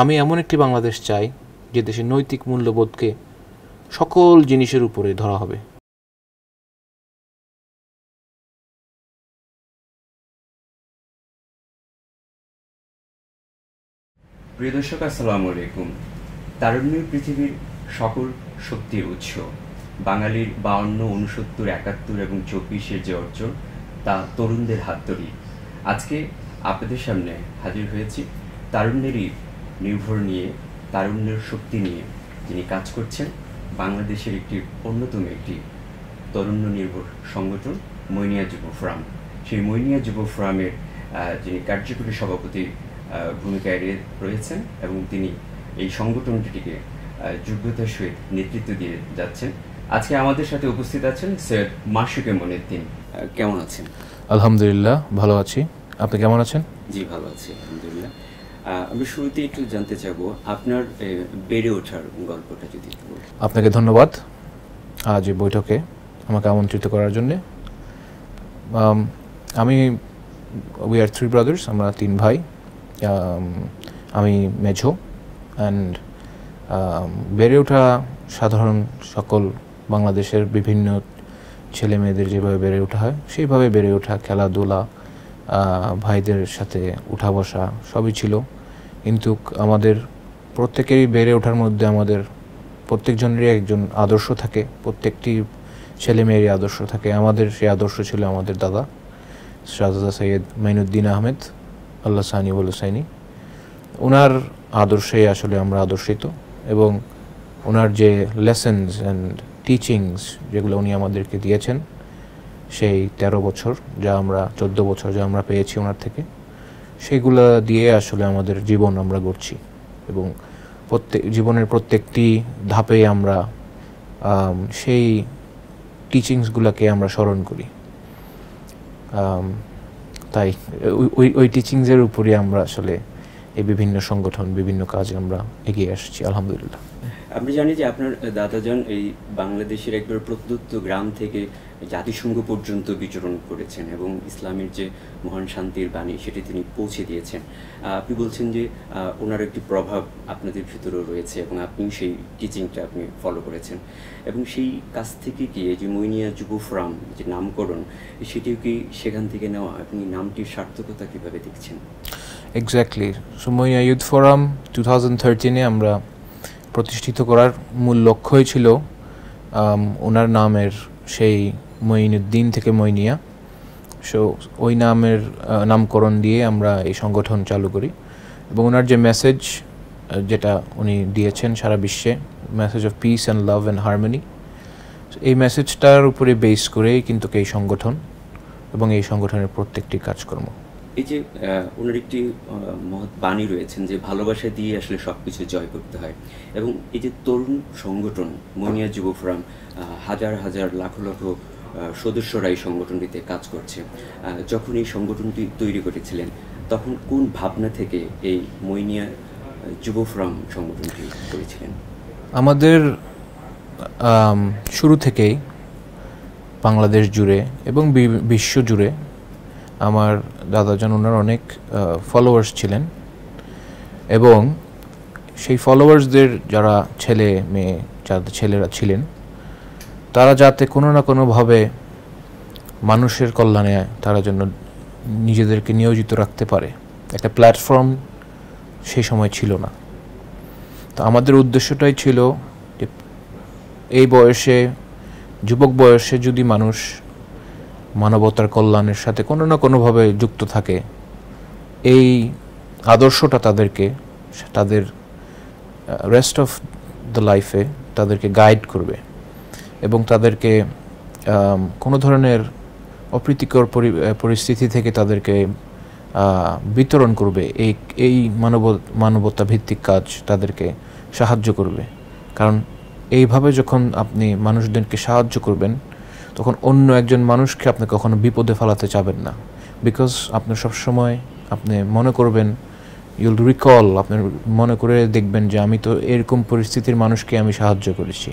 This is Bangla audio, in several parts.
আমি এমন একটি বাংলাদেশ চাই যে দেশে নৈতিক মূল্যবোধকে সকল জিনিসের উপরে ধরা হবে। প্রিয় দর্শক, আসসালামু আলাইকুম। তারুণ্য পৃথিবীর সকল শক্তির উৎস। বাঙালির 52, 69, 71 এবং 24-এর যে অর্জন, তা তরুণদের হাত ধরেই। আজকে আপনাদের সামনে হাজির হয়েছি তারুণ্যেরই নির্ভর নিয়ে, তারুণ্যের শক্তি নিয়ে যিনি কাজ করছেন, বাংলাদেশের একটি অন্যতম একটি তরুণ্য নির্ভর সংগঠন মইনিয়া যুব ফোরাম। সেই মইনিয়া যুব ফোরামের যিনি কার্যকরী সভাপতি ভূমিকায় রয়েছেন এবং তিনি এই সংগঠনটিকে যোগ্যতার সহিত নেতৃত্ব দিয়ে যাচ্ছেন। আজকে আমাদের সাথে উপস্থিত আছেন সৈয়দ মাশরুকে মনিউদ্দিন। কেমন আছেন? আলহামদুলিল্লাহ, ভালো আছি। আপনি কেমন আছেন? জি, ভালো আছি, আলহামদুলিল্লাহ। আমি শুরুতে একটু জানতে চাবো আপনার বেড়ে ওঠার গল্পটা যদি একটু বলেন। আপনাকে ধন্যবাদ আজ এই বৈঠকে আমাকে আমন্ত্রিত করার জন্যে। উই আর 3 ব্রাদার্স, আমরা 3 ভাই। আমি মেঝো। অ্যান্ড বেড়ে ওঠা সাধারণ সকল বাংলাদেশের বিভিন্ন ছেলে মেয়েদের যেভাবে বেড়ে ওঠা হয় সেইভাবে বেড়ে ওঠা, খেলাধুলা, ভাইদের সাথে উঠা বসা সবই ছিল। কিন্তু আমাদের প্রত্যেকেরই বেড়ে ওঠার মধ্যে আমাদের প্রত্যেকজনেরই একজন আদর্শ থাকে, প্রত্যেকটি ছেলে মেয়েরই আদর্শ থাকে। আমাদের সেই আদর্শ ছিল আমাদের দাদা শাহজাদা সৈয়দ মাইনুদ্দিন আহমেদ আল্লাহ সানি ওয়াল হুসাইনি। ওনার আদর্শেই আসলে আমরা আদর্শিত, এবং ওনার যে লেসেন্স অ্যান্ড টিচিংস যেগুলো উনি আমাদেরকে দিয়েছেন, সেই 13 বছর যা আমরা 14 বছর যা আমরা পেয়েছি ওনার থেকে, সেইগুলো দিয়ে আসলে আমাদের জীবন আমরা গড়ছি। এবং জীবনের প্রত্যেকটি ধাপে আমরা সেই টিচিংসগুলোকে আমরা স্মরণ করি। তাই ওই টিচিংসের উপরই আমরা আসলে এই বিভিন্ন সংগঠন, বিভিন্ন কাজে আমরা এগিয়ে আসছি, আলহামদুলিল্লাহ। আপনি জানি যে আপনার দাদাজান এই বাংলাদেশের একবার প্রত্যন্ত গ্রাম থেকে জাতিসংঘ পর্যন্ত বিচরণ করেছেন এবং ইসলামের যে মহান শান্তির বাণী সেটি তিনি পৌঁছে দিয়েছেন। আপনি বলছেন যে ওনার একটি প্রভাব আপনাদের ভিতরেও রয়েছে এবং আপনি সেই টিচিংটা আপনি ফলো করেছেন, এবং সেই কাজ থেকে কি এই যে মইনিয়া যুব ফোরাম যে নামকরণ, সেটিও কি সেখান থেকে নেওয়া? আপনি নামটির সার্থকতা কীভাবে দেখছেন? Exactly. So Moinia youth forum 2013-এ আমরা প্রতিষ্ঠিত করার মূল লক্ষ্যই ছিল ওনার নামের সেই মঈনুদ্দিন থেকে মইনিয়া। সো ওই নামের নামকরণ দিয়ে আমরা এই সংগঠন চালু করি, এবং ওনার যে মেসেজ যেটা উনি দিয়েছেন সারা বিশ্বে, message of piece and love and harmony, এই মেসেজটার উপরে বেস করেই কিন্তু এই সংগঠন এবং এই সংগঠনের প্রত্যেকটি কাজকর্ম। এই যে ওনার একটি মহৎ বাণী রয়েছেন যে ভালোবাসা দিয়ে আসলে সব কিছু জয় করতে হয়, এবং এই যে তরুণ সংগঠন মইনিয়া যুব ফোরাম, হাজার হাজার লাখ লক্ষ সদস্যরা এই সংগঠনটিতে কাজ করছে। যখন এই সংগঠনটি তৈরি করেছিলেন তখন কোন ভাবনা থেকে এই মইনিয়া যুব ফোরাম সংগঠনটি করেছিলেন? আমাদের শুরু থেকেই বাংলাদেশ জুড়ে এবং বিশ্ব জুড়ে আমার দাদাজান ওনার অনেক ফলোয়ার্স ছিলেন, এবং সেই ফলোয়ার্সদের যারা ছেলে মেয়ে, যাদের ছেলেরা ছিলেন, তারা যাতে কোনো না কোনোভাবে মানুষের কল্যাণে তারা যেন নিজেদেরকে নিয়োজিত রাখতে পারে, একটা প্ল্যাটফর্ম সেই সময় ছিল না। তো আমাদের উদ্দেশ্যটাই ছিল যে এই বয়সে, যুবক বয়সে যদি মানুষ মানবতার কল্যাণের সাথে কোনো না কোনোভাবে যুক্ত থাকে, এই আদর্শটা তাদেরকে তাদের রেস্ট অফ দ্য লাইফে তাদেরকে গাইড করবে এবং তাদেরকে কোনো ধরনের অপ্রীতিকর পরিস্থিতি থেকে তাদেরকে বিতরণ করবে। এই মানবতা ভিত্তিক কাজ তাদেরকে সাহায্য করবে। কারণ এইভাবে যখন আপনি মানুষদেরকে সাহায্য করবেন, তখন অন্য একজন মানুষকে আপনি কখনো বিপদে ফেলাতে চাবেন না। বিকজ আপনি সবসময় আপনি মনে করবেন, ইউল রিকল, আপনি মনে করে দেখবেন যে আমি তো এরকম পরিস্থিতির মানুষকে আমি সাহায্য করেছি।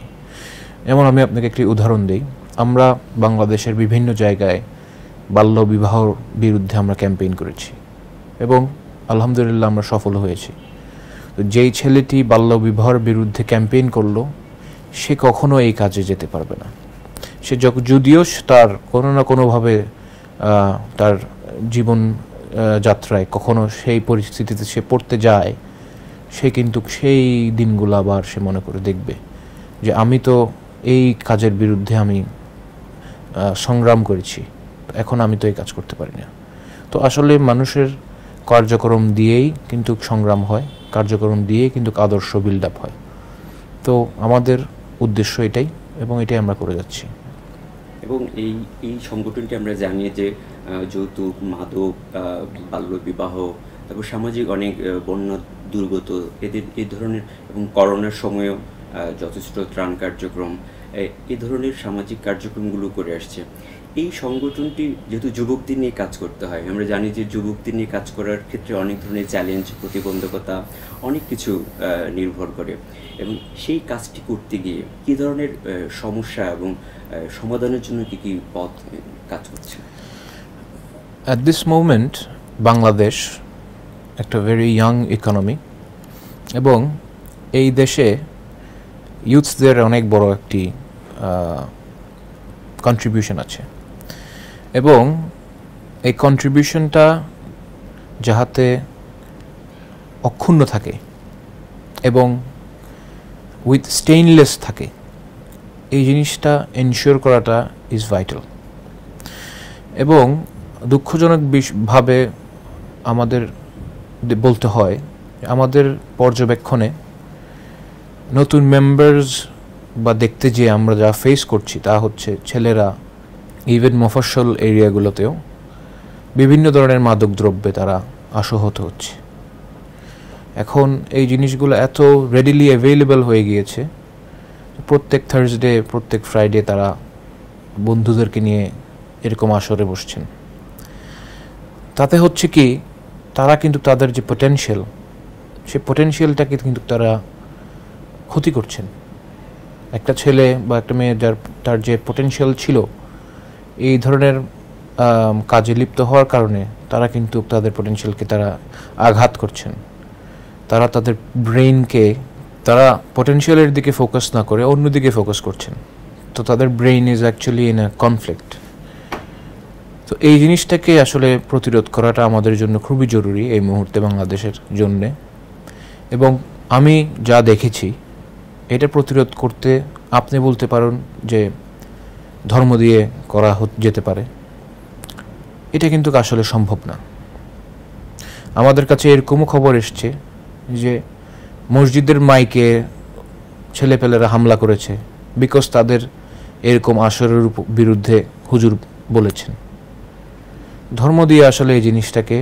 যেমন আমি আপনাকে একটি উদাহরণ দিই। আমরা বাংলাদেশের বিভিন্ন জায়গায় বাল্য বিবাহর বিরুদ্ধে আমরা ক্যাম্পেইন করেছি এবং আলহামদুলিল্লাহ আমরা সফল হয়েছি। তো তো যেই ছেলেটি বাল্যবিবাহের বিরুদ্ধে ক্যাম্পেইন করলো সে কখনো এই কাজে যেতে পারবে না। সে যদিও তার কোনো না কোনোভাবে তার জীবন যাত্রায় কখনো সেই পরিস্থিতিতে সে পড়তে যায়, সে কিন্তু সেই দিনগুলো আবার সে মনে করে দেখবে যে আমি তো এই কাজের বিরুদ্ধে আমি সংগ্রাম করেছি, এখন আমি তো এই কাজ করতে পারি না। তো আসলে মানুষের কার্যক্রম দিয়েই কিন্তু সংগ্রাম হয়, কার্যক্রম দিয়েই কিন্তু আদর্শ বিল্ড আপ হয়। তো আমাদের উদ্দেশ্য এটাই এবং এটাই আমরা করে যাচ্ছি। এবং এই সংগঠনটি আমরা জানি যে যৌতুক, মাদক, বাল্যবিবাহ, তারপর সামাজিক অনেক বন্যা দুর্গত এই ধরনের, এবং করোনার সময়ও যথেষ্ট ত্রাণ কার্যক্রম, এই ধরনের সামাজিক কার্যক্রমগুলো করে আসছে। এই সংগঠনটি যেহেতু যুবকদের নিয়ে কাজ করতে হয়, আমরা জানি যে যুবকদের নিয়ে কাজ করার ক্ষেত্রে অনেক ধরনের চ্যালেঞ্জ, প্রতিবন্ধকতা, অনেক কিছু নির্ভর করে, এবং সেই কাজটি করতে গিয়ে কী ধরনের সমস্যা এবং সমাধানের জন্য কী পথ কাজ করছে? অ্যাট দিস মোমেন্ট বাংলাদেশ একটা ভেরি ইয়াং ইকোনমি, এবং এই দেশে ইউথসদের অনেক বড় একটি কন্ট্রিবিউশন আছে, এবং এই কন্ট্রিবিউশনটা যাহাতে অক্ষুণ্ণ থাকে এবং উইথ স্টেইনলেস থাকে, এই জিনিসটা এনশিওর করাটা ইজ ভাইটাল। এবং দুঃখজনকভাবে আমাদের বলতে হয়, আমাদের পর্যবেক্ষণে নতুন মেম্বার্স বা দেখতে যে আমরা যা ফেস করছি তা হচ্ছে ছেলেরা ইভেন মফস্বল এরিয়াগুলোতেও বিভিন্ন ধরনের মাদক দ্রব্যে তারা আশাহত হচ্ছে। এখন এই জিনিসগুলো এত রেডিলি অ্যাভেলেবল হয়ে গিয়েছে, প্রত্যেক থার্সডে, প্রত্যেক ফ্রাইডে তারা বন্ধুদেরকে নিয়ে এরকম আসরে বসছেন। তাতে হচ্ছে কি, তারা কিন্তু তাদের যে পটেনশিয়াল, সেই পটেনশিয়ালটাকে কিন্তু তারা ক্ষতি করছেন। একটা ছেলে বা একটা মেয়ে তার যে পটেনশিয়াল ছিল এই ধরনের কাজে লিপ্ত হওয়ার কারণে তারা কিন্তু তাদের পটেনশিয়ালকে তারা আঘাত করছেন। তারা তাদের ব্রেইনকে, তারা পটেনশিয়ালের দিকে ফোকাস না করে অন্যদিকে ফোকাস করছেন। তো তাদের brain is actually in a conflict. তো এই জিনিসটাকে আসলে প্রতিরোধ করাটা আমাদের জন্য খুবই জরুরি এই মুহূর্তে বাংলাদেশের জন্যে। এবং আমি যা দেখেছি এটা প্রতিরোধ করতে আপনি বলতে পারেন যে ধর্ম দিয়ে করা যেতে পারে, এটা কিন্তু আসলে সম্ভব না। আমাদের কাছে এরকমও খবর এসছে যে মসজিদের মাইকে ছেলেপেলেরা হামলা করেছে বিকজ তাদের এরকম আসরের বিরুদ্ধে হুজুর বলেছেন। ধর্ম দিয়ে আসলে এই জিনিসটাকে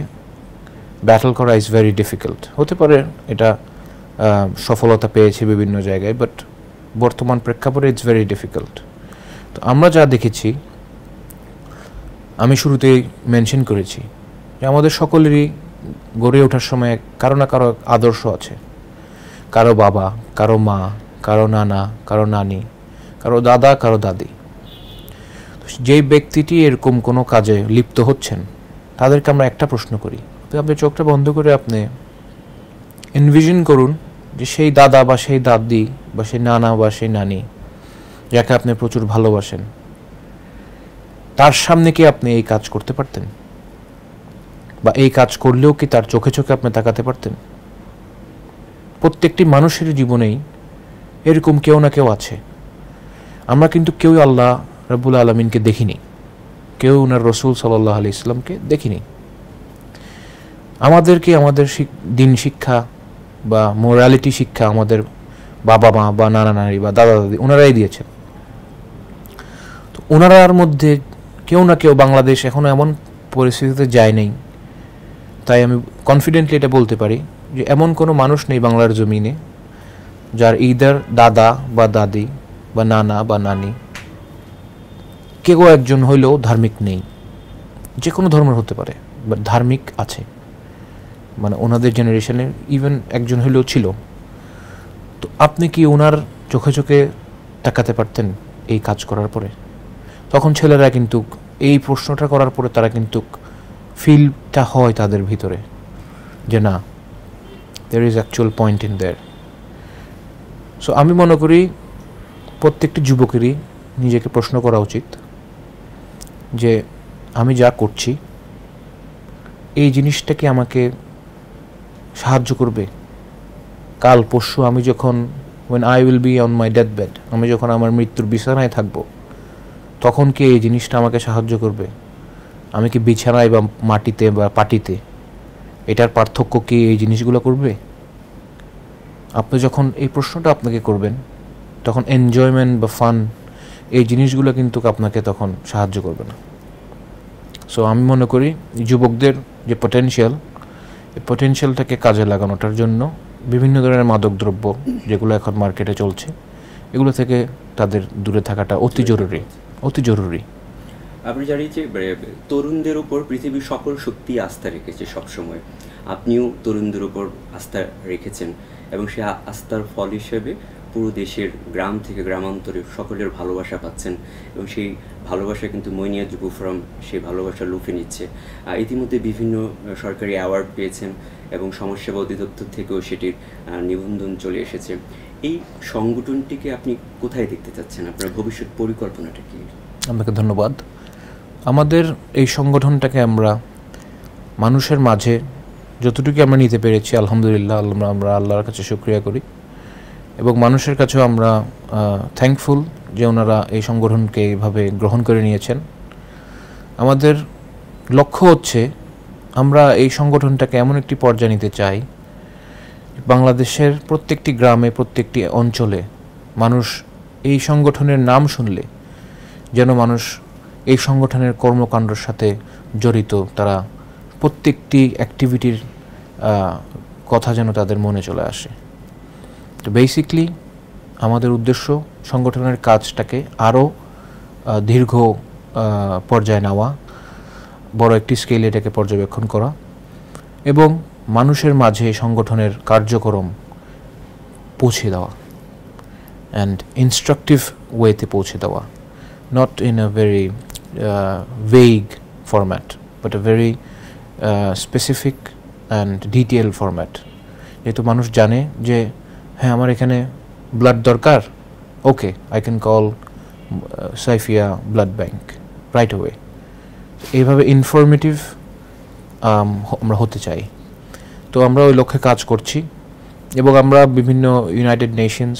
ব্যাটল করা ইজ ভেরি ডিফিকাল্ট। হতে পারে এটা সফলতা পেয়েছে বিভিন্ন জায়গায়, বাট বর্তমান প্রেক্ষাপটে ইটস ভেরি ডিফিকাল্ট। তো আমরা যা দেখেছি, আমি শুরুতেই মেনশন করেছি যে আমাদের সকলেরই গড়ে ওঠার সময় কারো না কারো আদর্শ আছে। কারো বাবা, কারো মা, কারো নানা, কারো নানি, কারো দাদা, কারো দাদি। যেই ব্যক্তিটি এরকম কোনো কাজে লিপ্ত হচ্ছেন তাদেরকে আমরা একটা প্রশ্ন করি, আপনি চোখটা বন্ধ করে আপনি এনভিশন করুন যে সেই দাদা বা সেই দাদি বা সেই নানা বা সেই নানি যাকে আপনি প্রচুর ভালোবাসেন, তার সামনে কি আপনি এই কাজ করতে পারতেন? বা এই কাজ করলেও কি তার চোখে চোখে আপনি তাকাতে পারতেন? প্রত্যেকটি মানুষের জীবনেই এরকম কেউ না কেউ আছে। আমরা কিন্তু কেউ আল্লাহ রাব্বুল আলামিনকে দেখিনি, কেউ ওনার রসুল সাল্লাল্লাহু আলাইহি ইসলামকে দেখিনি। আমাদেরকে আমাদের দিন শিক্ষা বা মোরালিটি শিক্ষা আমাদের বাবা মা বা নানা নানি বা দাদা দাদি ওনারাই দিয়েছেন। তো ওনারার মধ্যে কেউ না কেউ, বাংলাদেশ এখনো এমন পরিস্থিতিতে যায় নাই, তাই আমি কনফিডেন্টলি এটা বলতে পারি যে এমন কোনো মানুষ নেই বাংলার জমিনে যার ইদার দাদা বা দাদি বা নানা বা নানি কেউ একজন হইলেও ধার্মিক নেই। যে কোনো ধর্মের হতে পারে, বাট ধার্মিক আছে, মানে ওনাদের জেনারেশনে ইভেন একজন হইলেও ছিল। তো আপনি কি ওনার চোখে চোখে তাকাতে পারতেন এই কাজ করার পরে? তখন ছেলেরা কিন্তু এই প্রশ্নটা করার পরে তারা কিন্তু ফিলটা হয় তাদের ভিতরে যে না, there is actual point in there. So আমি মনে করি প্রত্যেকটি যুবকেরই নিজেকে প্রশ্ন করা উচিত যে আমি যা করছি এই জিনিসটা কি আমাকে সাহায্য করবে কাল পরশু আমি যখন when I will be on my deathbed, আমি যখন আমার মৃত্যুর বিছানায় থাকব তখন কি এই জিনিসটা আমাকে সাহায্য করবে? আমি কি বিছানায় বা মাটিতে বা পাটিতে, এটার পার্থক্য কি এই জিনিসগুলো করবে? আপনি যখন এই প্রশ্নটা আপনাকে করবেন তখন এনজয়মেন্ট বা ফান এই জিনিসগুলো কিন্তু আপনাকে তখন সাহায্য করবে না। সো আমি মনে করি যুবকদের যে পটেনশিয়াল, এই পটেনশিয়ালটাকে কাজে লাগানোটার জন্য বিভিন্ন ধরনের মাদকদ্রব্য যেগুলো এখন মার্কেটে চলছে এগুলো থেকে তাদের দূরে থাকাটা অতি জরুরি। আপনি জানি যে তরুণদের উপর পৃথিবীর সকল শক্তি আস্থা রেখেছে সবসময়, আপনিও তরুণদের উপর আস্থা রেখেছেন এবং সেই আস্থার ফল হিসেবে পুরো দেশের গ্রাম থেকে গ্রামান্তরে সকলের ভালোবাসা পাচ্ছেন এবং সেই ভালোবাসা কিন্তু মইনিয়া যুব ফোরাম সেই ভালোবাসা লুফে নিচ্ছে। ইতিমধ্যে বিভিন্ন সরকারি অ্যাওয়ার্ড পেয়েছেন এবং সমাজসেবা অধিদপ্তর থেকেও সেটির নিবন্ধন চলে এসেছে। এই সংগঠনটিকে আপনি কোথায় দেখতে চাচ্ছেন? আপনার ভবিষ্যৎ পরিকল্পনাটা কি? আপনাকে ধন্যবাদ। আমাদের এই সংগঠনটাকে আমরা মানুষের মাঝে যতটুকু আমরা নিতে পেরেছি আলহামদুলিল্লাহ আমরা আল্লাহর কাছে শুকরিয়া করি এবং মানুষের কাছেও আমরা থ্যাঙ্কফুল যে ওনারা এই সংগঠনকে এইভাবে গ্রহণ করে নিয়েছেন। আমাদের লক্ষ্য হচ্ছে আমরা এই সংগঠনটাকে এমন একটি পর্যায়ে নিতে চাই বাংলাদেশের প্রত্যেকটি গ্রামে প্রত্যেকটি অঞ্চলে মানুষ এই সংগঠনের নাম শুনলে যেন মানুষ এই সংগঠনের কর্মকাণ্ডের সাথে জড়িত, তারা প্রত্যেকটি অ্যাক্টিভিটির কথা যেন তাদের মনে চলে আসে। তো বেসিকলি আমাদের উদ্দেশ্য সংগঠনের কাজটাকে আরও দীর্ঘ পর্যায়ে নেওয়া, বড় একটি স্কেলে এটাকে পর্যবেক্ষণ করা এবং মানুষের মাঝে সংগঠনের কার্যক্রম পৌঁছে দেওয়া অ্যান্ড ইনস্ট্রাকটিভ ওয়েতে পৌঁছে দেওয়া, not in a very vague format but a very specific and detailed format, যেহেতু মানুষ জানে যে হ্যাঁ আমার এখানে ব্লাড দরকার, okay I can call Saifia blood bank right away. এইভাবে ইনফরমেটিভ আমরা হতে চাই। তো আমরা ওই লক্ষ্যে কাজ করছি এবং আমরা বিভিন্ন ইউনাইটেড নেশনস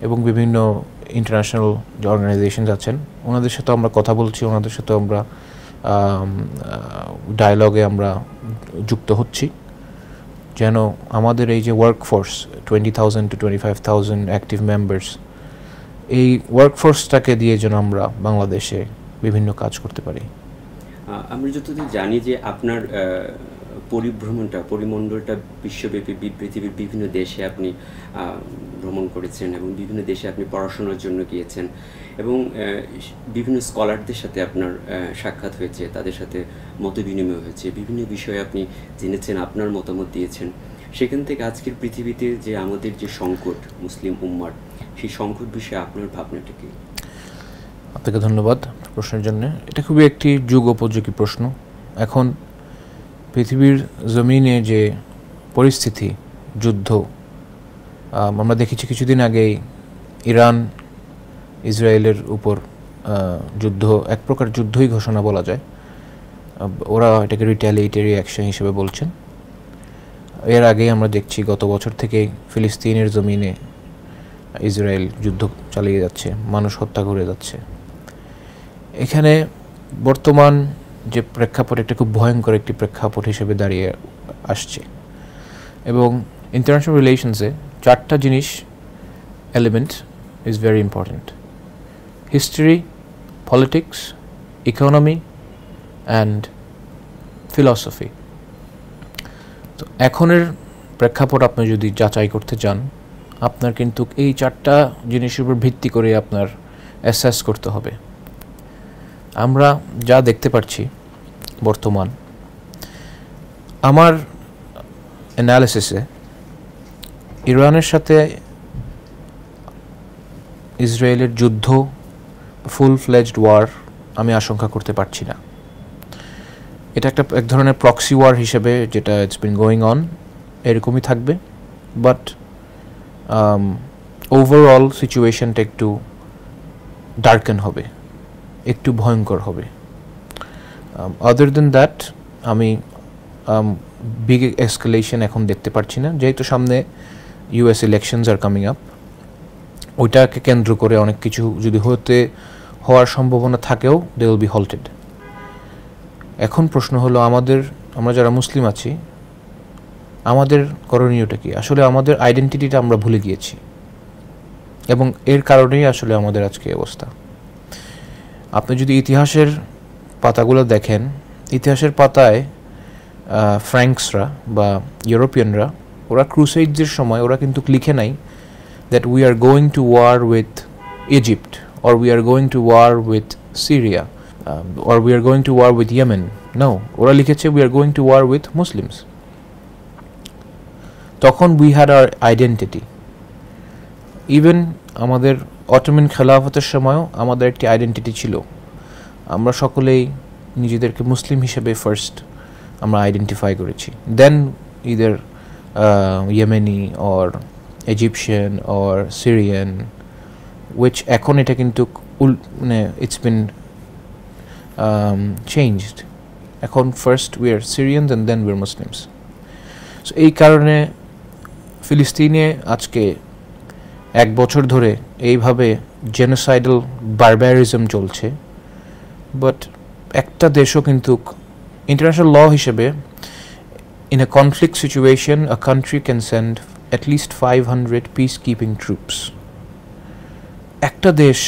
এবং বিভিন্ন ইন্টারন্যাশনাল যে অর্গানাইজেশনস আছেন ওনাদের সাথে আমরা কথা বলছি, ওনাদের সাথে আমরা ডায়ালগে আমরা যুক্ত হচ্ছি যেন আমাদের এই যে ওয়ার্কফোর্স 20,000 to 25,000 অ্যাক্টিভ মেম্বার্স, এই ওয়ার্কফোর্সটাকে দিয়ে যেন আমরা বাংলাদেশে বিভিন্ন কাজ করতে পারি। আমরা যতদূর জানি যে আপনার পরিমণ্ডলটা বিশ্বব্যাপী, পৃথিবীর বিভিন্ন দেশে আপনি ভ্রমণ করেছেন এবং বিভিন্ন দেশে আপনি পড়াশোনার জন্য গিয়েছেন এবং বিভিন্ন স্কলারদের সাথে আপনার সাক্ষাৎ হয়েছে, তাদের সাথে মত বিনিময় হয়েছে, বিভিন্ন বিষয়ে আপনি জেনেছেন, আপনার মতামত দিয়েছেন। সেখান থেকে আজকের পৃথিবীতে যে আমাদের যে সংকট মুসলিম উম্মার, সেই সংকট বিষয়ে আপনার ভাবনাটা কি? আপনাকে ধন্যবাদ প্রশ্নের জন্য। এটা খুবই একটি যুগ উপযোগী প্রশ্ন। এখন পৃথিবীর জমিনে যে পরিস্থিতি, যুদ্ধ আমরা দেখেছি কিছুদিন আগেই ইরান ইসরায়েলের উপর যুদ্ধ, এক প্রকার যুদ্ধই ঘোষণা বলা যায়, ওরা এটাকে রিট্যালিয়েটরি অ্যাকশন হিসেবে বলছেন। এর আগেই আমরা দেখছি গত বছর থেকেই ফিলিস্তিনের জমিনে ইসরায়েল যুদ্ধ চালিয়ে যাচ্ছে, মানুষ হত্যা করে যাচ্ছে। এখানে বর্তমান যে প্রেক্ষাপট, এটা খুব ভয়ঙ্কর একটি প্রেক্ষাপট হিসেবে দাঁড়িয়ে আসছে এবং ইন্টারন্যাশনাল রিলেশনসে চারটা জিনিস element is very important: history, politics, economy and philosophy. তো এখনের প্রেক্ষাপট আপনি যদি যাচাই করতে চান, আপনার কিন্তু এই চারটা জিনিসের উপর ভিত্তি করে আপনার অ্যাসেস করতে হবে। আমরা যা দেখতে পাচ্ছি বর্তমান, আমার অ্যানালিসিসে ইরানের সাথে ইসরায়েলের যুদ্ধ, ফুল ফ্লেজড ওয়ার আমি আশঙ্কা করতে পারছি না। এটা এক ধরনের প্রক্সি ওয়ার হিসেবে যেটা ইটস বিন গোয়িং অন, এরকমই থাকবে, বাট ওভারঅল সিচুয়েশনটা একটু ডার্কেন হবে, একটু ভয়ঙ্কর হবে। আদার দেন দ্যাট আমি বিগ এসকেলেশন এখন দেখতে পারছি না, যেহেতু সামনে US elections are coming up. ওইটাকে কেন্দ্র করে অনেক কিছু যদি হওয়ার সম্ভাবনা থাকেও, দে উইল বি হল্টেড। এখন প্রশ্ন হলো আমরা যারা মুসলিম আছি, আমাদের করণীয়টা কি? আসলে আমাদের আইডেন্টিটিটা আমরা ভুলে গিয়েছি, এবং এর কারণেই আসলে আমাদের আজকে অবস্থা। আপনি যদি ইতিহাসের পাতাগুলো দেখেন, ইতিহাসের পাতায় ফ্র্যাঙ্কসরা বা ইউরোপিয়ানরা, ওরা ক্রুসেডসের সময় ওরা কিন্তু লিখে নাই that we are going to war with Egypt, or we are going to war with Syria, or we are going to war with Yemen. No, ওরা লিখেছে we are going to war with Muslims. তখন we had our identity. Even আমাদের অটোমান খেলাফতের সময়ও আমাদের একটি আইডেন্টিটি ছিল। আমরা সকলেই নিজেদেরকে মুসলিম হিসেবে ফার্স্ট আমরা আইডেন্টিফাই করেছি, then either Yemeni or Egyptian or Syrian, which এখন এটা কিন্তু মানে it's been changed. এখন first we are Syrians and then we are Muslims. So এই কারণে ফিলিস্তিনে আজকে 1 বছর ধরে এইভাবে জেনোসাইডাল বারবারিজম চলছে, বাট একটা দেশও কিন্তু ইন্টারন্যাশনাল ল হিসেবে in a conflict situation a country can send at least 500 peacekeeping troops. একটা দেশ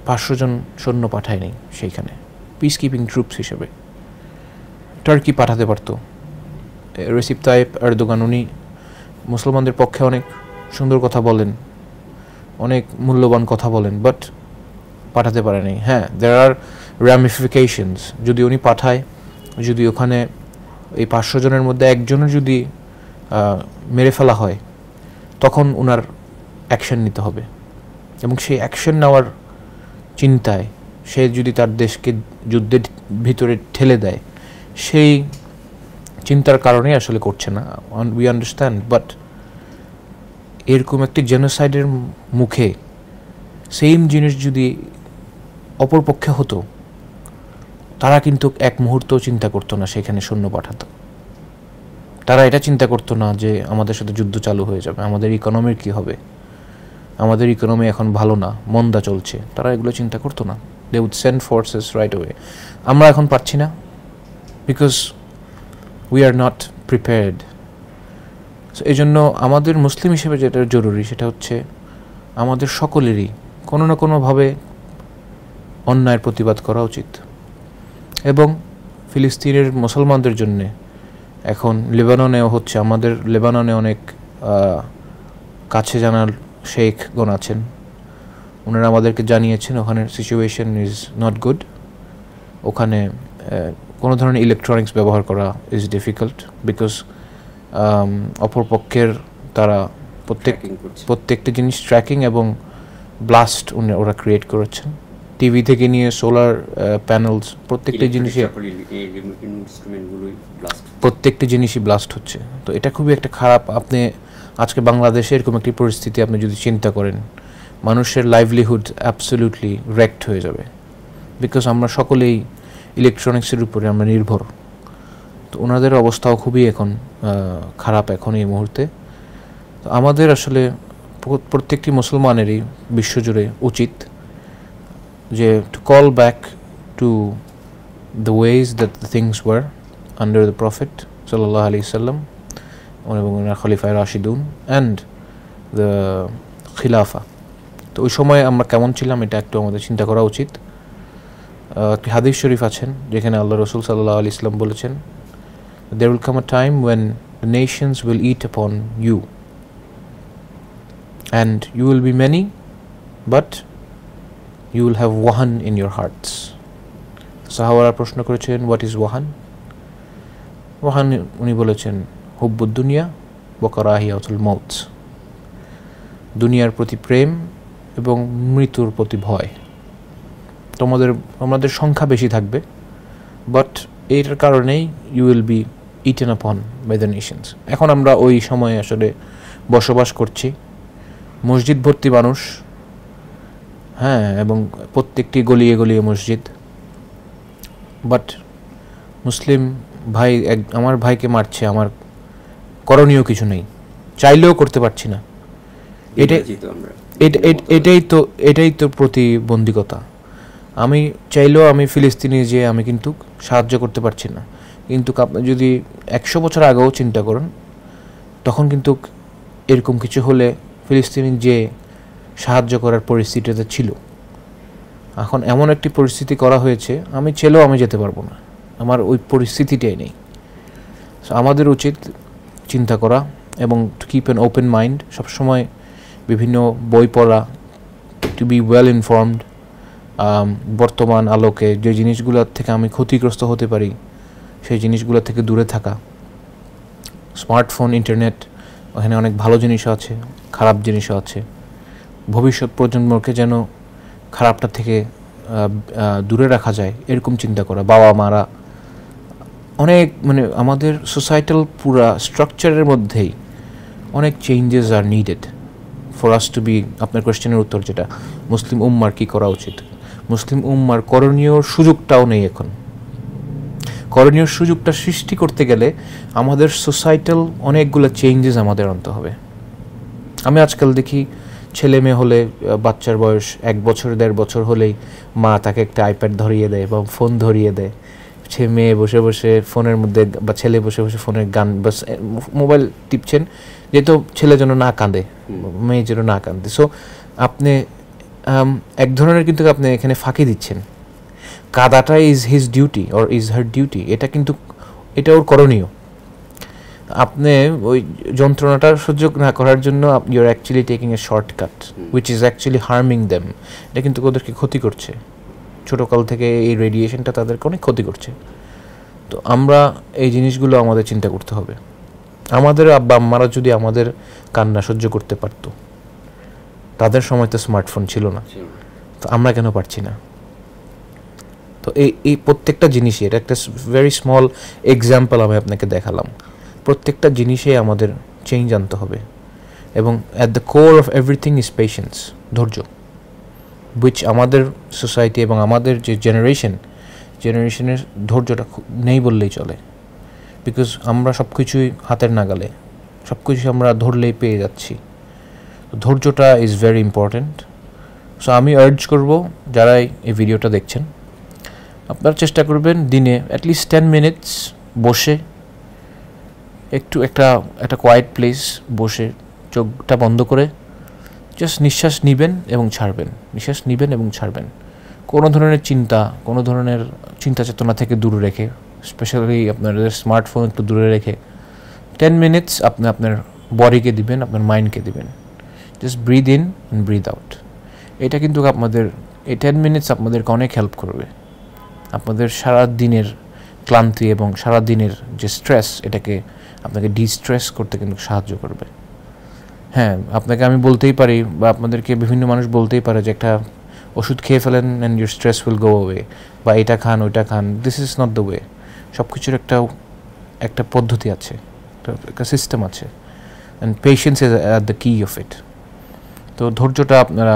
500 জন সৈন্য পাঠায়নি সেইখানে পিসকিপিং ট্রুপস হিসেবে। টার্কি পাঠাতে পারতো। রেসিপ তাইপ এরদোগান উনি মুসলমানদের পক্ষে অনেক সুন্দর কথা বলেন, অনেক মূল্যবান কথা বলেন, বাট পাঠাতে পারেনি। হ্যাঁ, দেয়ার আর র্যামিফিকেশনস। যদি উনি পাঠায়, যদি ওখানে এই 500 জনের মধ্যে একজনের যদি মেরে ফেলা হয়, তখন ওনার অ্যাকশন নিতে হবে, এবং সেই অ্যাকশন নেওয়ার চিন্তায় সে যদি তার দেশকে যুদ্ধের ভিতরে ঠেলে দেয়, সেই চিন্তার কারণেই আসলে করছে না। উই আন্ডারস্ট্যান্ড, বাট এরকম একটি জেনোসাইডের মুখে সেম জিনিস যদি অপরপক্ষে হতো, তারা কিন্তু এক মুহূর্তও চিন্তা করতো না সেখানে সৈন্য পাঠাতো। তারা এটা চিন্তা করতো না যে আমাদের সাথে যুদ্ধ চালু হয়ে যাবে, আমাদের ইকোনমির কী হবে, আমাদের ইকোনমি এখন ভালো না, মন্দা চলছে। তারা এগুলো চিন্তা করতো না। They would send forces right away. আমরা এখন পারছি না, because we are not prepared. So এই জন্য আমাদের মুসলিম হিসেবে যেটা জরুরি, সেটা হচ্ছে আমাদের সকলেরই কোনো না কোনোভাবে অন্যায়ের প্রতিবাদ করা উচিত। এবং ফিলিস্তিনের মুসলমানদের জন্যে এখন লেবাননেও হচ্ছে, আমাদের লেবাননে অনেক কাছে জানার শেখগণ আছেন, ওনারা আমাদেরকে জানিয়েছেন ওখানে সিচুয়েশন ইজ নট গুড। ওখানে কোনো ধরনের ইলেকট্রনিক্স ব্যবহার করা ইজ ডিফিকাল্ট, বিকজ অপরপক্ষের তারা প্রত্যেকটা জিনিস ট্র্যাকিং এবং ব্লাস্ট ওরা ক্রিয়েট করেছেন। টিভি থেকে নিয়ে সোলার প্যানেলস, প্রত্যেকটা জিনিসই ব্লাস্ট হচ্ছে। তো এটা খুবই একটা খারাপ। আপনি আজকে বাংলাদেশে এরকম একটি পরিস্থিতি আপনি যদি চিন্তা করেন, মানুষের লাইভলিহুড অ্যাবসলিউটলি রেক্ট হয়ে যাবে, বিকজ আমরা সকলেই ইলেকট্রনিক্সের উপরে আমরা নির্ভর। তো ওনাদের অবস্থাও খুবই এখন খারাপ এখন এই মুহূর্তে। তো আমাদের আসলে প্রত্যেকটি মুসলমানেরই বিশ্বজুড়ে উচিত যে to call back to the ways that the things were under the Prophet sallallahu alaihi wasallam এবং খলিফায়ে রাশিদুন and the খিলাফা। তো ওই সময় আমরা কেমন ছিলাম এটা একটু আমাদের চিন্তা করা উচিত। একটি হাদিস শরীফ আছেন যেখানে আল্লাহ রসুল সাল্লাল্লাহু আলাইহি ওয়াসাল্লাম বলেছেন, there will come a time when the nations will eat upon you and you will be many but you will have wahan in your hearts. সাহাবারা প্রশ্ন করেছেন, what is wahan? ওয়াহান উনি বলেছেন, হুব্বুদ দুনিয়া ওয়া কারাহিয়াতুল মাউত। দুনিয়ার প্রতি প্রেম এবং মৃত্যুর প্রতি ভয়। আমাদের সংখ্যা বেশি থাকবে, বাট এটার কারণেই ইউ উইল বি ইটেন আপন বাই দ্য নেশনস। এখন আমরা ওই সময়ে আসলে বসবাস করছি, মসজিদ ভর্তি মানুষ, হ্যাঁ, এবং প্রত্যেকটি গলিয়ে গলিয়ে মসজিদ, বাট মুসলিম ভাই আমার ভাইকে মারছে, আমার করণীয় কিছু নেই, চাইলেও করতে পারছি না। এটাই তো প্রতিবন্ধকতা। আমি চাইলেও আমি ফিলিস্তিনি যে আমি কিন্তু সাহায্য করতে পারছি না, কিন্তু আপনি যদি 100 বছর আগেও চিন্তা করেন, তখন কিন্তু এরকম কিছু হলে ফিলিস্তিনি যে সাহায্য করার পরিস্থিতিতে ছিল। এখন এমন একটি পরিস্থিতি করা হয়েছে, আমি চাইলেও আমি যেতে পারবো না, আমার ওই পরিস্থিতিটাই নেই। আমাদের উচিত চিন্তা করা এবং to keep an open mind, সবসময় বিভিন্ন বই পড়া, টু বি ওয়েল ইনফর্মড। বর্তমান আলোকে যে জিনিসগুলোর থেকে আমি ক্ষতিগ্রস্ত হতে পারি সেই জিনিসগুলো থেকে দূরে থাকা। স্মার্টফোন, ইন্টারনেট, ওখানে অনেক ভালো জিনিসও আছে, খারাপ জিনিসও আছে। ভবিষ্যৎ প্রজন্মকে যেন খারাপটা থেকে দূরে রাখা যায় এরকম চিন্তা করা। বাবা মারা অনেক আমাদের সোসাইটাল পুরা স্ট্রাকচারের মধ্যেই অনেক changes are needed for us to be. আপনার কোয়েশ্চেনের উত্তর যেটা, মুসলিম উম্মার কী করা উচিত, মুসলিম উম্মার করণীয় সুযোগটাও নেই এখন। করণীয় সুযোগটা সৃষ্টি করতে গেলে আমাদের সোসাইটাল অনেকগুলো চেঞ্জেস আমাদের আনতে হবে। আমি আজকাল দেখি ছেলে মেয়ে হলে, বাচ্চার বয়স 1 বছর 1.5 বছর হলেই মা তাকে একটা আইপ্যাড ধরিয়ে দেয় বা ফোন ধরিয়ে দেয়। সে মেয়ে বসে বসে ফোনের মধ্যে বা ছেলে বসে বসে ফোনের গান বা মোবাইল টিপছেন, যেহেতু ছেলে যেন না কাঁদে, মেয়ে যেন না কাঁদে। সো আপনি এক ধরনের কিন্তু আপনি এখানে ফাঁকি দিচ্ছেন। কাদাটা is his duty or is her duty, এটা ওর করণীয়। আপনি ওই যন্ত্রণাটা সহ্য না করার জন্য you are actually taking a shortcut which is actually harming them. এটা কিন্তু ওদেরকে ক্ষতি করছে, ছোটোকাল থেকে এই রেডিয়েশনটা তাদেরকে অনেক ক্ষতি করছে। তো আমরা এই জিনিসগুলো আমাদের চিন্তা করতে হবে। আমাদের আব্বা আম্মারা যদি আমাদের কান্না সহ্য করতে পারত, তাদের সময় তো স্মার্টফোন ছিল না, তো আমরা কেন পারছি না? তো এই প্রত্যেকটা জিনিসই, এটা একটা ভেরি স্মল এক্সাম্পল আমি আপনাকে দেখালাম। প্রত্যেকটা জিনিসে আমাদের চেঞ্জ আনতে হবে, এবং at the core of everything is patience, ধৈর্য, উইচ আমাদের সোসাইটি এবং আমাদের যে জেনারেশনের ধৈর্যটা নেই বললেই চলে। বিকজ আমরা সব কিছুই হাতের নাগালে, সব কিছু আমরা ধরলেই পেয়ে যাচ্ছি। ধৈর্যটা ইজ ভেরি ইম্পর্ট্যান্ট। সো আমি আর্জ করব, যারা এই ভিডিওটা দেখছেন, আপনারা চেষ্টা করবেন দিনে অ্যাটলিস্ট 10 মিনিটস বসে একটু একটা কোয়াইট প্লেস বসে চোখটা বন্ধ করে জাস্ট নিঃশ্বাস নেবেন এবং ছাড়বেন, নিঃশ্বাস নেবেন এবং ছাড়বেন। কোনো ধরনের চিন্তা চেতনা থেকে দূরে রেখে, স্পেশালি আপনাদের স্মার্টফোন একটু দূরে রেখে 10 মিনিটস আপনি আপনার বডিকে দিবেন, আপনার মাইন্ডকে দিবেন। Just breathe in and breathe out. এটা কিন্তু এই 10 মিনিটস আপনাদেরকে অনেক হেল্প করবে। আপনাদের সারা দিনের ক্লান্তি এবং সারা দিনের যে স্ট্রেস, এটাকে আপনাকে ডিস্ট্রেস করতে কিন্তু সাহায্য করবে। হ্যাঁ, আপনাকে আমি বলতেই পারি, বা আপনাদেরকে বিভিন্ন মানুষ বলতেই পারে যে একটা ওষুধ খেয়ে ফেলেন and your stress will go away, বা এটা খান ওইটা খান। This is not the way. সব কিছুর একটা পদ্ধতি আছে, একটা সিস্টেম আছে, and patience is at the key of it. তো ধৈর্যটা আপনারা,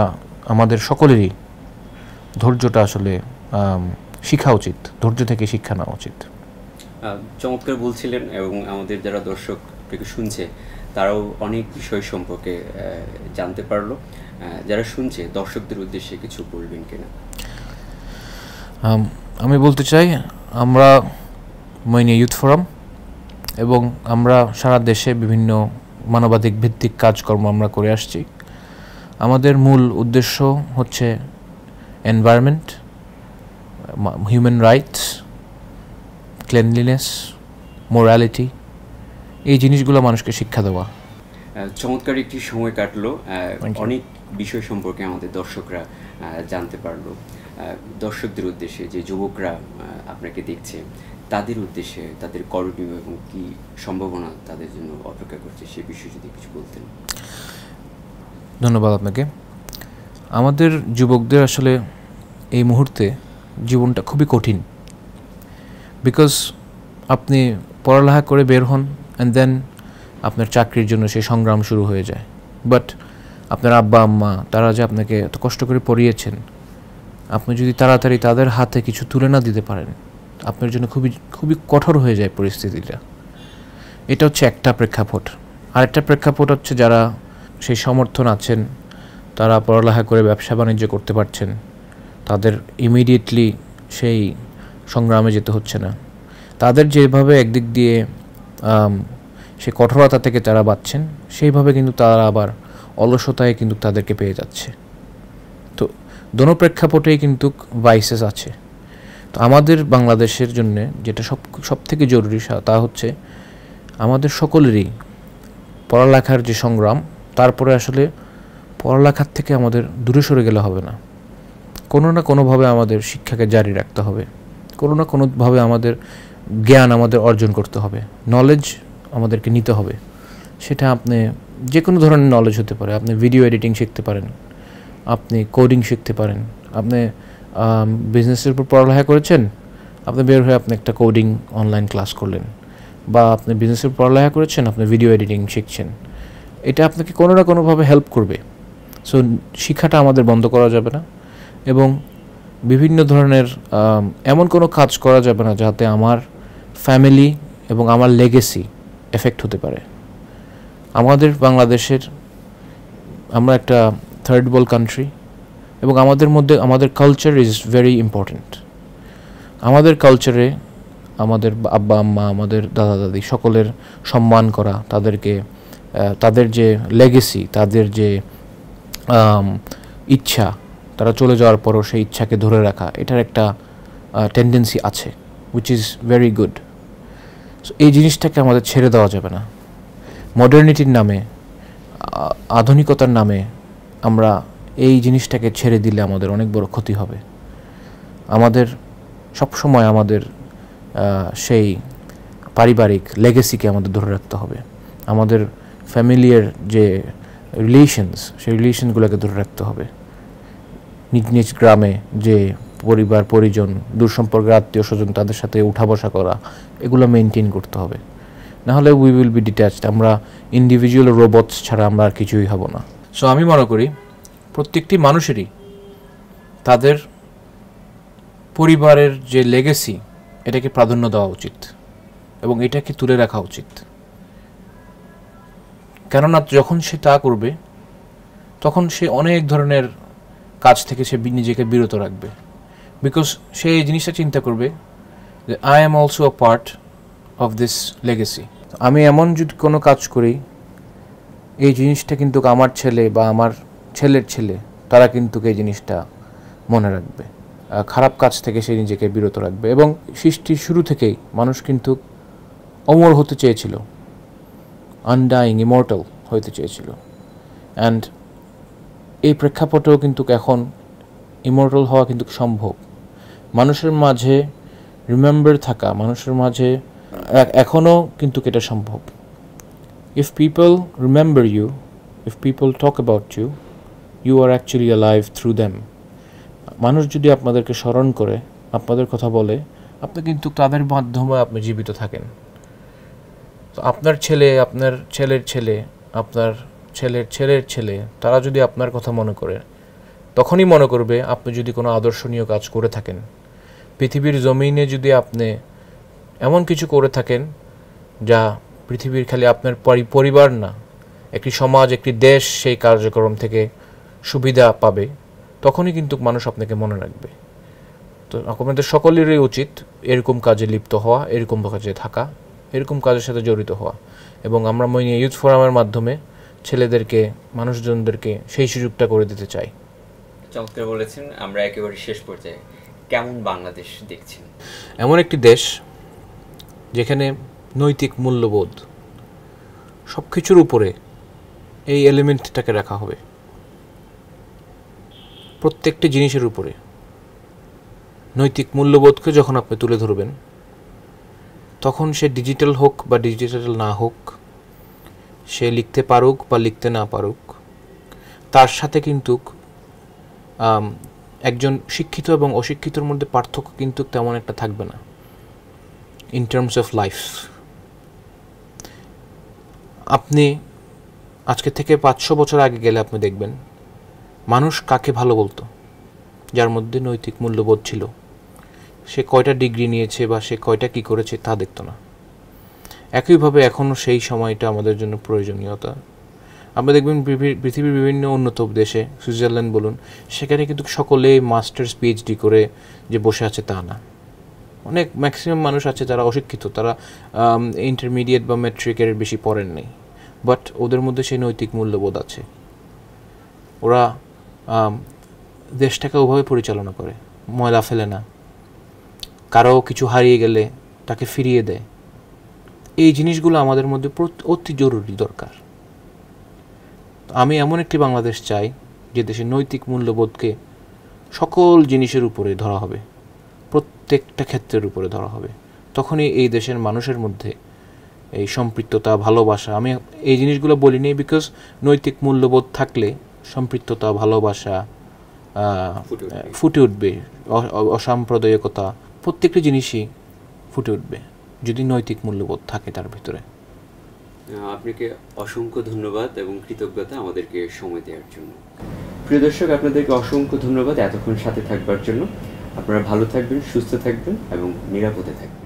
আমাদের সকলেরই ধৈর্যটা আসলে শিখা উচিত, ধৈর্য থেকে শিক্ষা নেওয়া উচিত। চমৎকার বলছিলেন, এবং আমাদের যারা দর্শক থেকে শুনছে তারাও অনেক বিষয় সম্পর্কে জানতে পারলো। যারা শুনছে দর্শকদের উদ্দেশ্যে কিছু বলবেন কিনা? আমি বলতে চাই, আমরা মইনিয়া ইউথ ফোরাম এবং আমরা সারা দেশে বিভিন্ন মানবাধিক ভিত্তিক কাজকর্ম আমরা করে আসছি। আমাদের মূল উদ্দেশ্য হচ্ছে environment, human rights, cleanliness, morality, এই জিনিসগুলো মানুষকে শিক্ষা দেওয়া। চমৎকার একটি সময় কাটলো, অনেক বিষয় সম্পর্কে আমাদের দর্শকরা জানতে পারলো। দর্শকদের উদ্দেশ্যে, যে যুবকরা আপনাকে দেখছে, তাদের উদ্দেশ্যে তাদের করণীয় এবং কী সম্ভাবনা তাদের জন্য অপেক্ষা করছে, সে বিষয়ে যদি কিছু বলতেন। ধন্যবাদ আপনাকে। আমাদের যুবকদের আসলে এই মুহূর্তে জীবনটা খুবই কঠিন, বিকজ আপনি পড়ালেখা করে বের হন অ্যান্ড দেন আপনার চাকরির জন্য সেই সংগ্রাম শুরু হয়ে যায়। বাট আপনার আব্বা আম্মা তারা যে আপনাকে এত কষ্ট করে পড়িয়েছেন, আপনি যদি তাড়াতাড়ি তাদের হাতে কিছু তুলে না দিতে পারেন, আপনার জন্য খুবই খুবই কঠোর হয়ে যায় পরিস্থিতিটা। এটা হচ্ছে একটা প্রেক্ষাপট। আরেকটা প্রেক্ষাপট হচ্ছে যারা সেই সমর্থন আছেন, তারা পড়ালেখা করে ব্যবসা বাণিজ্য করতে পারছেন, তাদের ইমিডিয়েটলি সেই সংগ্রামে যেতে হচ্ছে না। তাদের যেভাবে একদিক দিয়ে সেই কঠোরতা থেকে তারা বাঁচছেন, সেইভাবে কিন্তু তারা আবার অলসতায় কিন্তু তাদেরকে পেয়ে যাচ্ছে। তো দোনো প্রেক্ষাপটেই কিন্তু ভাইসেস আছে। তো আমাদের বাংলাদেশের জন্য যেটা সব থেকে জরুরি তা হচ্ছে আমাদের সকলেরই পড়ালেখার যে সংগ্রাম, তারপরে আসলে পড়ালেখার থেকে আমাদের দূরে সরে গেলে হবে না। কোনো না কোনোভাবে আমাদের শিক্ষাকে জারি রাখতে হবে, কোনো না কোনোভাবে আমাদের জ্ঞান আমাদের অর্জন করতে হবে, নলেজ আমাদেরকে নিতে হবে। সেটা আপনি যে কোনো ধরনের নলেজ হতে পারে। আপনি ভিডিও এডিটিং শিখতে পারেন, আপনি কোডিং শিখতে পারেন, আপনি বিজনেসের উপর পড়ালেখা করেছেন, আপনি বের হয়ে আপনি একটা কোডিং অনলাইন ক্লাস করলেন, বা আপনি বিজনেসের পড়ালেখা করেছেন, আপনি ভিডিও এডিটিং শিখছেন। এটা আপনাকে কোনো না কোনোভাবে হেল্প করবে। সো শিক্ষাটা আমাদের বন্ধ করা যাবে না, এবং বিভিন্ন ধরনের এমন কোনো কাজ করা যাবে না যাতে আমার ফ্যামিলি এবং আমার লেগেসি এফেক্ট হতে পারে। আমাদের বাংলাদেশের, আমরা একটা থার্ড ওয়ার্ল্ড কান্ট্রি, এবং আমাদের মধ্যে আমাদের কালচার ইজ ভেরি ইম্পর্ট্যান্ট। আমাদের কালচারে আমাদের আব্বা আম্মা, আমাদের দাদা দাদি সকলের সম্মান করা, তাদেরকে তাদের যে লেগেসি, তাদের যে ইচ্ছা, তারা চলে যাওয়ার পরও সেই ইচ্ছাকে ধরে রাখা, এটার একটা টেন্ডেন্সি আছে, which is very good. So এই জিনিসটাকে আমাদের ছেড়ে দেওয়া যাবে না। মডার্নিটির নামে, আধুনিকতার নামে আমরা এই জিনিসটাকে ছেড়ে দিলে আমাদের অনেক বড় ক্ষতি হবে। আমাদের সবসময় আমাদের সেই পারিবারিক লেগেসিকে আমাদের ধরে রাখতে হবে। আমাদের ফ্যামিলিয়ার যে রিলেশনস, সেই রিলেশনগুলোকে ধরে রাখতে হবে। নিজ নিজ গ্রামে যে পরিবার পরিজন, দূরসম্পর্কের আত্মীয় স্বজন, তাদের সাথে উঠা বসা করা, এগুলো মেনটেন করতে হবে। নাহলে উই উইল বি ডিট্যাচড। আমরা ইন্ডিভিজুয়াল রোবটস ছাড়া আমরা আর কিছুই হব না। সো আমি মনে করি প্রত্যেকটি মানুষেরই তাদের পরিবারের যে লেগেসি, এটাকে প্রাধান্য দেওয়া উচিত এবং এটাকে তুলে রাখা উচিত। কেননা যখন সে তা করবে, তখন সে অনেক ধরনের কাজ থেকে সে নিজেকে বিরত রাখবে। বিকজ সে এই জিনিসটা চিন্তা করবে যে I am also a part of this legacy. আমি এমন যদি কোনো কাজ করি, এই জিনিসটা কিন্তু আমার ছেলে বা আমার ছেলের ছেলে, তারা কিন্তু এই জিনিসটা মনে রাখবে। খারাপ কাজ থেকে সে নিজেকে বিরত রাখবে। এবং সৃষ্টির শুরু থেকেই মানুষ কিন্তু অমর হতে চেয়েছিল, আনডাইং, ইমর্টাল হতে চেয়েছিল। অ্যান্ড এই প্রেক্ষাপটেও কিন্তু এখন ইমর্টাল হওয়া কিন্তু সম্ভব। মানুষের মাঝে রিমেম্বার থাকা, মানুষের মাঝে এখনও কিন্তু এটা সম্ভব। If people remember you, if people talk about you, you are actually alive through them. মানুষ যদি আপনাদেরকে স্মরণ করে, আপনাদের কথা বলে, আপনি কিন্তু তাদের মাধ্যমে আপনি জীবিত থাকেন। তো আপনার ছেলে, আপনার ছেলের ছেলে, আপনার ছেলের ছেলের ছেলে, তারা যদি আপনার কথা মনে করে, তখনই মনে করবে আপনি যদি কোনো আদর্শনীয় কাজ করে থাকেন। পৃথিবীর জমিনে যদি আপনি এমন কিছু করে থাকেন যা পৃথিবীর খালি আপনার পরিবার না, একটি সমাজ, একটি দেশ সেই কার্যক্রম থেকে সুবিধা পাবে, তখনই কিন্তু মানুষ আপনাকে মনে রাখবে। তো আপনাদের সকলেরই উচিত এরকম কাজে লিপ্ত হওয়া, এরকম কাজে থাকা, এরকম কাজের সাথে জড়িত হওয়া। এবং আমরা ইউথ ফোরামের মাধ্যমে ছেলেদেরকে, মানুষজনদেরকে সেই সুযোগটা করে দিতে চাই। চমৎকার বলেছেন। আমরা একেবারে শেষ পর্যায়ে কেমন বাংলাদেশ দেখছেন? এমন একটি দেশ যেখানে নৈতিক মূল্যবোধ সব কিছুর উপরে এই এলিমেন্টটাকে রাখা হবে। প্রত্যেকটি জিনিসের উপরে নৈতিক মূল্যবোধকে যখন আপনি তুলে ধরবেন, তখন সে ডিজিটাল হোক বা ডিজিটাল না হোক, সে লিখতে পারুক বা লিখতে না পারুক, তার সাথে কিন্তু একজন শিক্ষিত এবং অশিক্ষিতর মধ্যে পার্থক্য কিন্তু তেমন একটা থাকবে না ইন টার্মস অফ লাইফ। আপনি আজকে থেকে 500 বছর আগে গেলে আপনি দেখবেন মানুষ কাকে ভালো বলতো, যার মধ্যে নৈতিক মূল্যবোধ ছিল। সে কয়টা ডিগ্রি নিয়েছে বা সে কয়টা কী করেছে তা দেখতো না। একইভাবে এখনও সেই সময়টা আমাদের জন্য প্রয়োজনীয়তা। আপনি দেখবেন পৃথিবীর বিভিন্ন উন্নত দেশে, সুইজারল্যান্ড বলুন, সেখানে কিন্তু সকলেই মাস্টার্স পিএইচডি করে যে বসে আছে তা না। অনেক ম্যাক্সিমাম মানুষ আছে যারা অশিক্ষিত, তারা ইন্টারমিডিয়েট বা ম্যাট্রিকের বেশি পড়েন নাই, বাট ওদের মধ্যে সেই নৈতিক মূল্যবোধ আছে। ওরা দেশটাকে ওভাবে পরিচালনা করে, ময়লা ফেলে না, কারো কিছু হারিয়ে গেলে তাকে ফিরিয়ে দেয়। এই জিনিসগুলো আমাদের মধ্যে অতি জরুরি দরকার। আমি এমন একটি বাংলাদেশ চাই যে দেশে নৈতিক মূল্যবোধকে সকল জিনিসের উপরে ধরা হবে, প্রত্যেকটা ক্ষেত্রের উপরে ধরা হবে। তখনই এই দেশের মানুষের মধ্যে এই সম্পৃক্ততা, ভালোবাসা, আমি এই জিনিসগুলো বলিনি বিকজ নৈতিক মূল্যবোধ থাকলে সম্পৃক্ততা, ভালোবাসা ফুটে উঠবে, অসাম্প্রদায়িকতা, প্রত্যেকটা জিনিসই ফুটে উঠবে যদি নৈতিক মূল্যবোধ থাকে তার ভিতরে। আপনাকে অসংখ্য ধন্যবাদ এবং কৃতজ্ঞতা আমাদেরকে সময় দেওয়ার জন্য। প্রিয় দর্শক, আপনাদেরকে অসংখ্য ধন্যবাদ এতক্ষণ সাথে থাকবার জন্য। আপনারা ভালো থাকবেন, সুস্থ থাকবেন এবং নিরাপদে থাকবেন।